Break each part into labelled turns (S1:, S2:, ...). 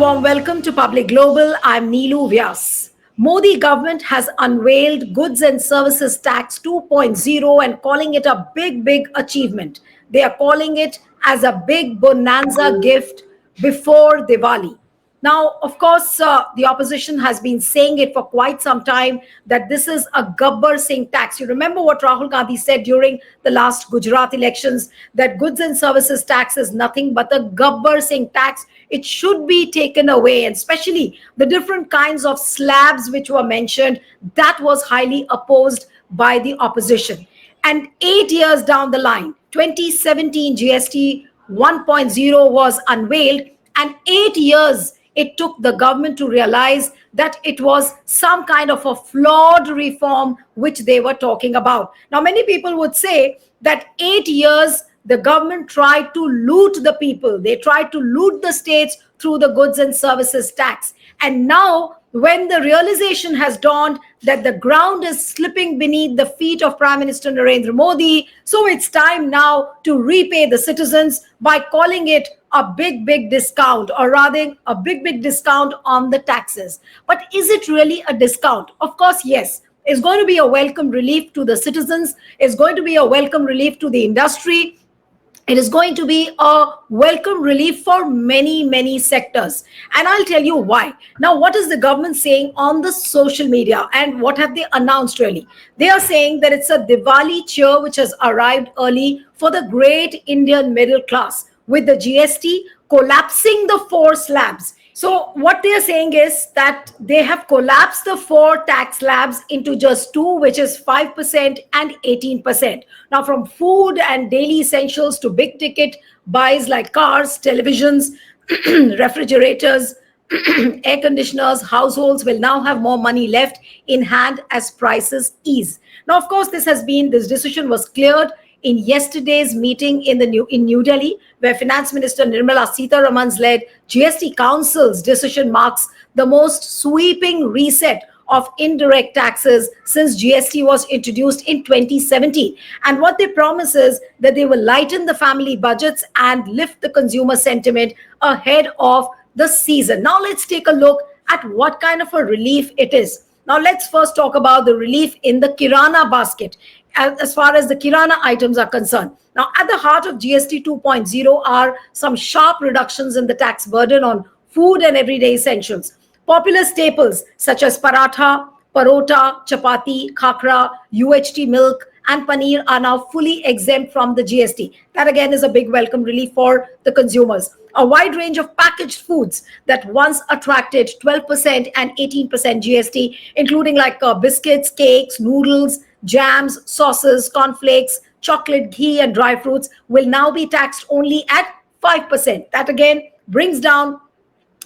S1: warm welcome to Public Global. I'm Neelu Vyas. Modi government has unveiled Goods and Services Tax 2.0 and calling it a big achievement. They are calling it as a big bonanza gift before Diwali. Now, of course, the opposition has been saying it for quite some time that this is a Gabbar Singh tax. You remember what Rahul Gandhi said during the last Gujarat elections, that goods and services tax is nothing but a Gabbar Singh tax. It should be taken away, and especially the different kinds of slabs which were mentioned, that was highly opposed by the opposition. And 8 years down the line, 2017 GST 1.0 was unveiled, and 8 years it took the government to realize that it was some kind of a flawed reform which they were talking about. Now, many people would say that 8 years the government tried to loot the people. They tried to loot the states through the goods and services tax. And now, when the realization has dawned that the ground is slipping beneath the feet of Prime Minister Narendra Modi, so it's time now to repay the citizens by calling it a big discount, or rather a big discount on the taxes. But is it really a discount? Of course, yes. It's going to be a welcome relief to the citizens. It's going to be a welcome relief to the industry. It is going to be a welcome relief for many sectors. And I'll tell you why. Now, what is the government saying on the social media, and what have they announced really? They are saying that it's a Diwali cheer which has arrived early for the great Indian middle class, with the GST collapsing the four slabs. So what they are saying is that they have collapsed the four tax slabs into just two, which is 5% and 18%. Now, from food and daily essentials to big ticket buys like cars, televisions, refrigerators, air conditioners, households will now have more money left in hand as prices ease. Now, of course, this decision was cleared in yesterday's meeting in New Delhi, where Finance Minister Nirmala Sitharaman's led GST Council's decision marks the most sweeping reset of indirect taxes since GST was introduced in 2017. And what they promise is that they will lighten the family budgets and lift the consumer sentiment ahead of the season. Now let's take a look at what kind of a relief it is. Now let's first talk about the relief in the Kirana basket, as far as the Kirana items are concerned. Now, at the heart of GST 2.0 are some sharp reductions in the tax burden on food and everyday essentials. Popular staples such as paratha, parota, chapati, khakra, UHT milk, and paneer are now fully exempt from the GST. That again is a big welcome relief for the consumers. A wide range of packaged foods that once attracted 12% and 18% GST, including like biscuits, cakes, noodles, jams, sauces, cornflakes, chocolate, ghee, and dry fruits, will now be taxed only at 5%. That again brings down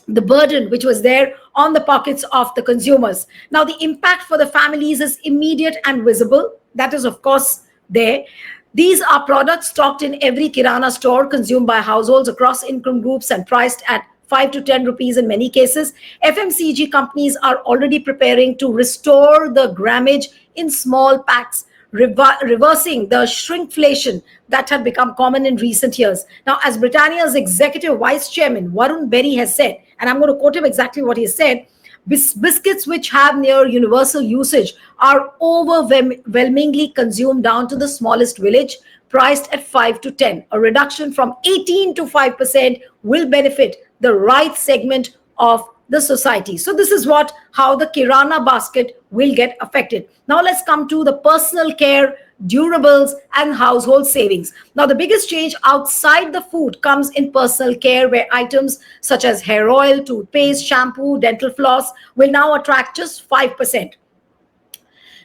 S1: the burden which was there on the pockets of the consumers. Now, the impact for the families is immediate and visible. That is, of course, there. These are products stocked in every Kirana store, consumed by households across income groups and priced at 5 to 10 rupees in many cases. FMCG companies are already preparing to restore the grammage in small packs, reversing the shrinkflation that had become common in recent years. Now, as Britannia's executive vice chairman, Varun Berry, has said, and I'm going to quote him exactly what he said, biscuits which have near universal usage are overwhelmingly consumed down to the smallest village, priced at 5 to 10. A reduction from 18 to 5% will benefit the right segment of the society. So this is how the Kirana basket will get affected. Now let's come to the personal care, durables, and household savings. Now, the biggest change outside the food comes in personal care, where items such as hair oil, toothpaste, shampoo, dental floss will now attract just 5%.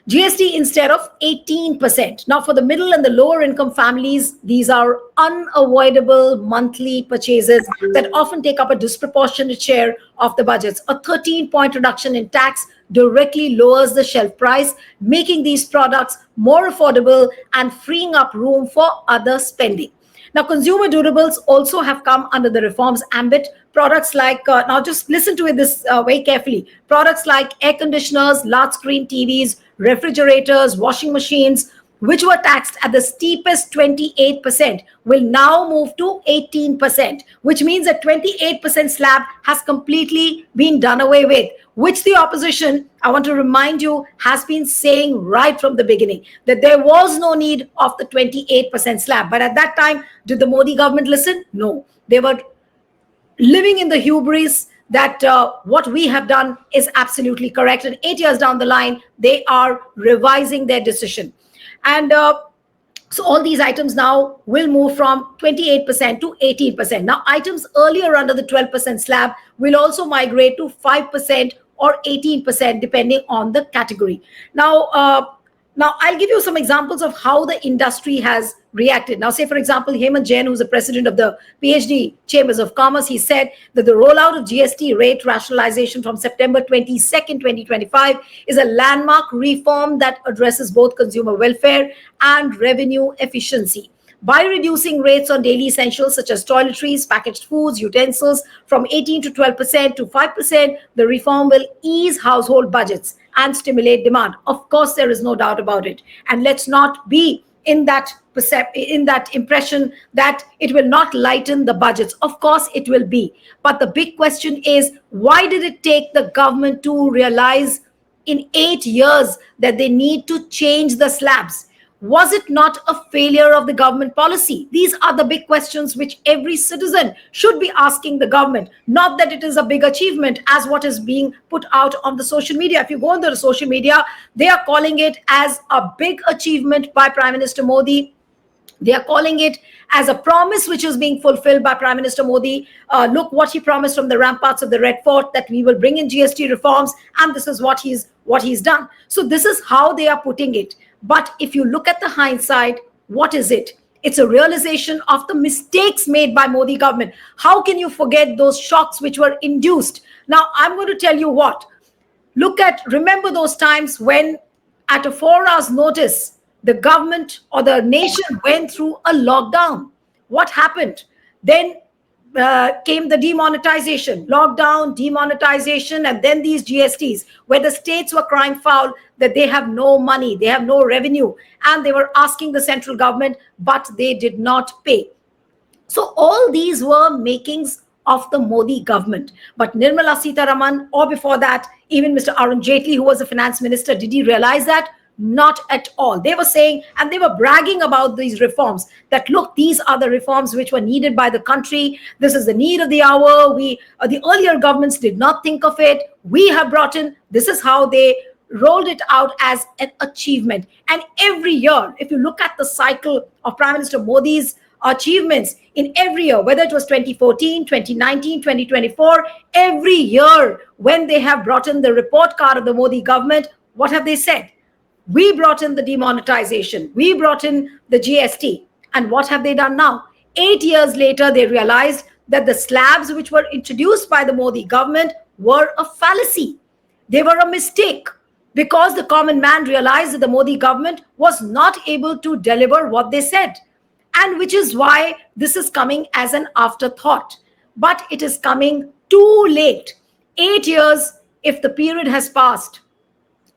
S1: GST instead of 18%. Now, for the middle and the lower income families, these are unavoidable monthly purchases that often take up a disproportionate share of the budgets. A 13-point reduction in tax directly lowers the shelf price, making these products more affordable and freeing up room for other spending. Now, consumer durables also have come under the reforms ambit. Products like, now just listen to this very carefully. Products like air conditioners, large screen TVs, refrigerators, washing machines which were taxed at the steepest 28%, will now move to 18%, which means a 28% slab has completely been done away with, which the opposition, I want to remind you, has been saying right from the beginning that there was no need of the 28% slab. But at that time, did the Modi government listen? No. They were living in the hubris that what we have done is absolutely correct. And 8 years down the line, they are revising their decision. And so all these items now will move from 28% to 18%. Now, items earlier under the 12% slab will also migrate to 5% or 18%, depending on the category. Now, I'll give you some examples of how the industry has reacted. Now, say, for example, Hemant Jain, who's the president of the PhD Chambers of Commerce, he said that the rollout of GST rate rationalization from September 22nd, 2025 is a landmark reform that addresses both consumer welfare and revenue efficiency. By reducing rates on daily essentials such as toiletries, packaged foods, utensils from 18 to 12% to 5%, the reform will ease household budgets and stimulate demand. Of course, there is no doubt about it. And let's not be in that impression that it will not lighten the budgets. Of course, it will be. But the big question is, why did it take the government to realize in 8 years that they need to change the slabs? Was it not a failure of the government policy? These are the big questions which every citizen should be asking the government, not that it is a big achievement as what is being put out on the social media. If you go on the social media, they are calling it as a big achievement by Prime Minister Modi. They are calling it as a promise which is being fulfilled by Prime Minister Modi. Look what he promised from the ramparts of the Red Fort, that we will bring in GST reforms, and this is what he's done. So this is how they are putting it. But if you look at the hindsight, what is it? It's a realization of the mistakes made by Modi government. How can you forget those shocks which were induced? Now, I'm going to tell you what. Remember those times when at a 4 hours notice, the government or the nation went through a lockdown. What happened? Then came the demonetization, lockdown, demonetization, and then these GSTs, where the states were crying foul that they have no money, they have no revenue, and they were asking the central government, but they did not pay. So all these were makings of the Modi government. But Nirmala Sitharaman, or before that, even Mr. Arun Jaitley, who was the finance minister, did he realize that? Not at all. They were saying, and they were bragging about these reforms, that look, these are the reforms which were needed by the country. This is the need of the hour. The earlier governments did not think of it. We have brought in, this is how they rolled it out as an achievement. And every year, if you look at the cycle of Prime Minister Modi's achievements in every year, whether it was 2014, 2019, 2024, every year when they have brought in the report card of the Modi government, what have they said? We brought in the demonetization. We brought in the GST. And what have they done now? 8 years later, they realized that the slabs which were introduced by the Modi government were a fallacy. They were a mistake, because the common man realized that the Modi government was not able to deliver what they said. And which is why this is coming as an afterthought. But it is coming too late. 8 years, if the period has passed,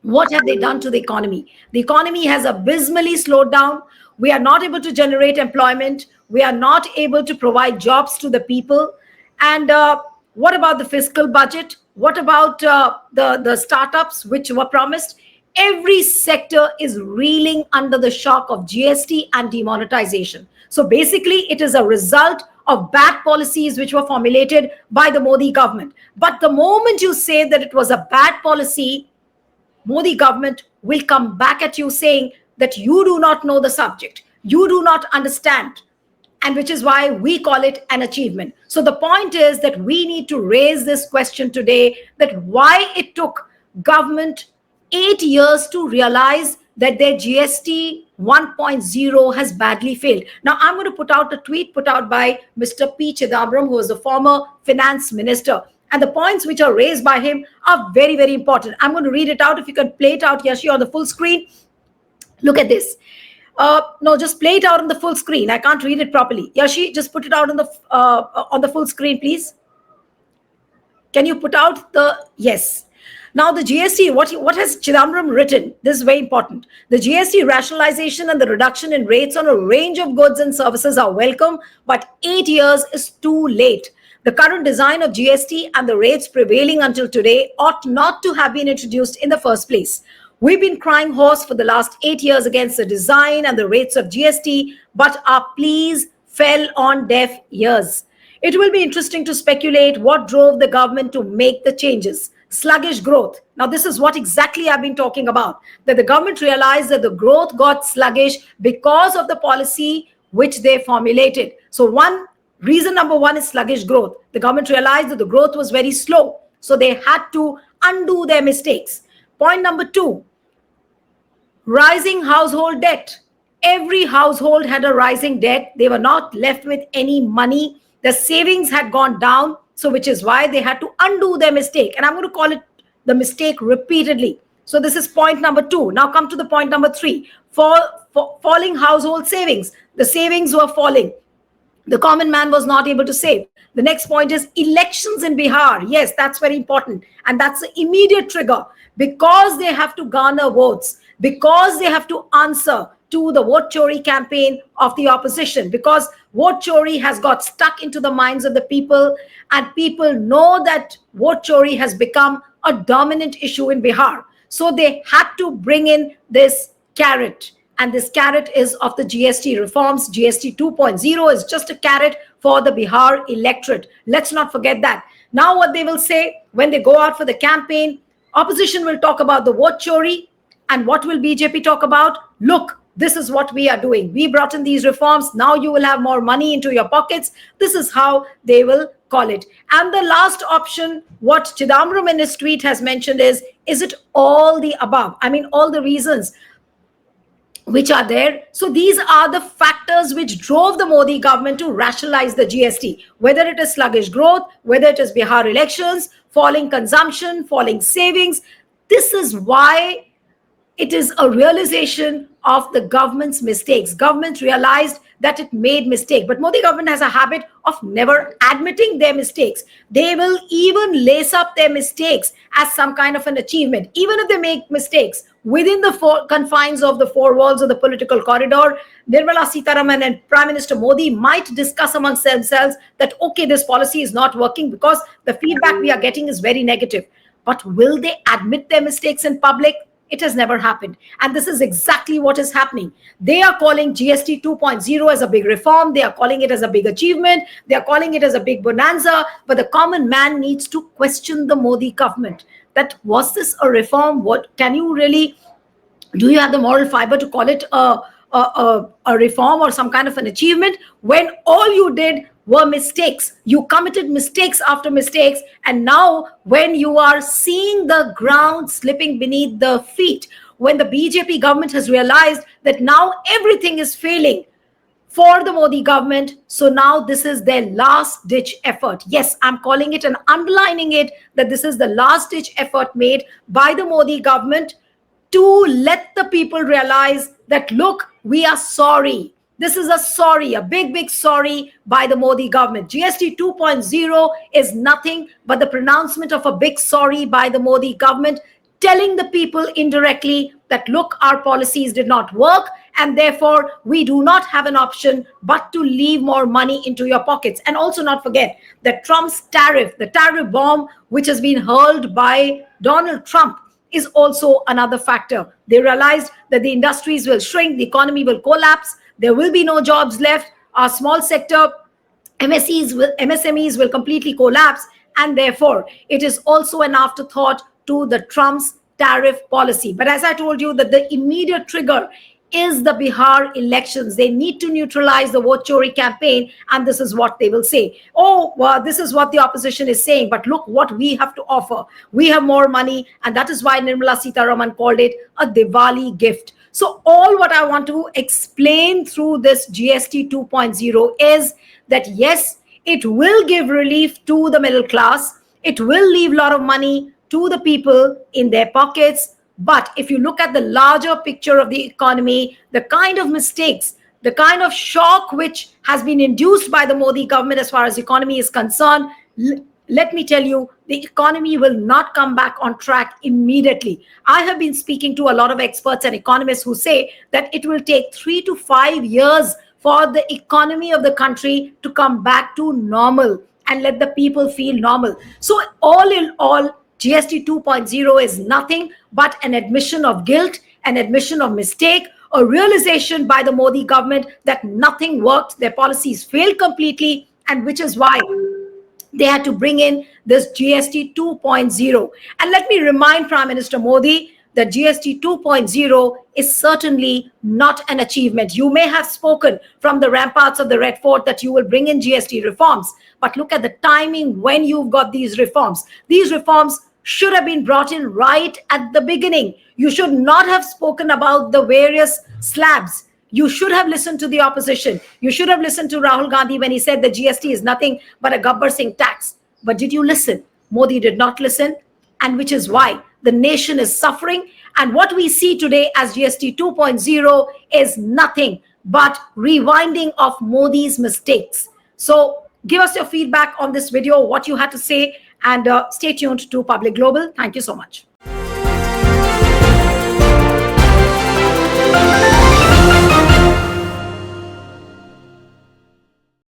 S1: what have they done to the economy? The economy has abysmally slowed down. We are not able to generate employment. We are not able to provide jobs to the people. And what about the fiscal budget? What about the startups which were promised? Every sector is reeling under the shock of GST and demonetization. So basically, it is a result of bad policies which were formulated by the Modi government. But the moment you say that it was a bad policy, Modi government will come back at you saying that you do not know the subject, you do not understand, and which is why we call it an achievement. So the point is that we need to raise this question today, that why it took government 8 years to realize that their GST 1.0 has badly failed. Now, I'm going to put out a tweet put out by Mr. P. Chidambaram, who was the former finance minister. And the points which are raised by him are very, very important. I'm going to read it out. If you can play it out, Yashi, on the full screen. Look at this. No, just play it out on the full screen. I can't read it properly. Yashi, just put it out on the full screen, please. Can you put out the... Yes. Now, the GST, what has Chidambaram written? This is very important. The GST rationalization and the reduction in rates on a range of goods and services are welcome, but 8 years is too late. The current design of GST and the rates prevailing until today ought not to have been introduced in the first place. We've been crying hoarse for the last 8 years against the design and the rates of GST, but our pleas fell on deaf ears. It will be interesting to speculate what drove the government to make the changes. Sluggish growth. Now, this is what exactly I've been talking about, that the government realized that the growth got sluggish because of the policy which they formulated. So reason number one is sluggish growth. The government realized that the growth was very slow, so they had to undo their mistakes. Point number two, rising household debt. Every household had a rising debt. They were not left with any money. The savings had gone down. So which is why they had to undo their mistake. And I'm going to call it the mistake repeatedly. So this is point number two. Now come to the point number three. Falling household savings. The savings were falling. The common man was not able to save. The next point is elections in Bihar. Yes, that's very important. And that's the immediate trigger. Because they have to garner votes. Because they have to answer to the vote chori campaign of the opposition, because vote chori has got stuck into the minds of the people, and people know that vote chori has become a dominant issue in Bihar. So they had to bring in this carrot, and this carrot is of the GST reforms. GST 2.0 is just a carrot for the Bihar electorate. Let's not forget that. Now what they will say when they go out for the campaign, opposition will talk about the vote chori, and what will BJP talk about? Look, this is what we are doing. We brought in these reforms. Now you will have more money into your pockets. This is how they will call it. And the last option, what Chidambaram in his tweet has mentioned is it all the above? I mean, all the reasons which are there. So these are the factors which drove the Modi government to rationalize the GST, whether it is sluggish growth, whether it is Bihar elections, falling consumption, falling savings. This is why it is a realization of the government's mistakes. Government realized that it made mistake, but Modi government has a habit of never admitting their mistakes. They will even lace up their mistakes as some kind of an achievement, even if they make mistakes within the confines of the four walls of the political corridor. Nirmala Sitharaman and Prime Minister Modi might discuss amongst themselves that, okay, this policy is not working because the feedback we are getting is very negative. But will they admit their mistakes in public? It has never happened. And this is exactly what is happening. They are calling GST 2.0 as a big reform. They are calling it as a big achievement. They are calling it as a big bonanza. But the common man needs to question the Modi government. That was this a reform? What can you really, do you have the moral fiber to call it a reform or some kind of an achievement when all you did were mistakes? You committed mistakes after mistakes, and now when you are seeing the ground slipping beneath the feet, when the BJP government has realized that now everything is failing for the Modi government, so now this is their last ditch effort. Yes, I'm calling it and underlining it that this is the last ditch effort made by the Modi government to let the people realize that, look, we are sorry. This is a sorry, a big, big sorry by the Modi government. GST 2.0 is nothing but the pronouncement of a big sorry by the Modi government, telling the people indirectly that, look, our policies did not work, and therefore we do not have an option but to leave more money into your pockets. And also not forget that Trump's tariff, the tariff bomb which has been hurled by Donald Trump, is also another factor. They realized that the industries will shrink, the economy will collapse, there will be no jobs left, our small sector MSMEs will completely collapse, and therefore it is also an afterthought to the Trump's tariff policy. But as I told you, that the immediate trigger is the Bihar elections. They need to neutralize the vote chori campaign, and this is what they will say. Oh, well, this is what the opposition is saying, but look what we have to offer. We have more money, and that is why Nirmala Sitharaman called it a Diwali gift. So all what I want to explain through this GST 2.0 is that, yes, it will give relief to the middle class. It will leave a lot of money to the people in their pockets. But if you look at the larger picture of the economy, the kind of mistakes, the kind of shock which has been induced by the Modi government as far as economy is concerned, let me tell you the economy will not come back on track immediately. I have been speaking to a lot of experts and economists who say that it will take 3 to 5 years for the economy of the country to come back to normal and let the people feel normal. So, all in all, GST 2.0 is nothing but an admission of guilt, an admission of mistake, a realization by the Modi government that nothing worked, their policies failed completely, and which is why they had to bring in this GST 2.0. And let me remind Prime Minister Modi that GST 2.0 is certainly not an achievement. You may have spoken from the ramparts of the Red Fort that you will bring in GST reforms, but look at the timing when you've got these reforms. These reforms should have been brought in right at the beginning. You should not have spoken about the various slabs. You should have listened to the opposition. You should have listened to Rahul Gandhi when he said the GST is nothing but a Gabbar Singh tax. But did you listen? Modi did not listen, and which is why the nation is suffering. And what we see today as GST 2.0 is nothing but rewinding of Modi's mistakes. So give us your feedback on this video, what you had to say, and stay tuned to Public Global. Thank you so much.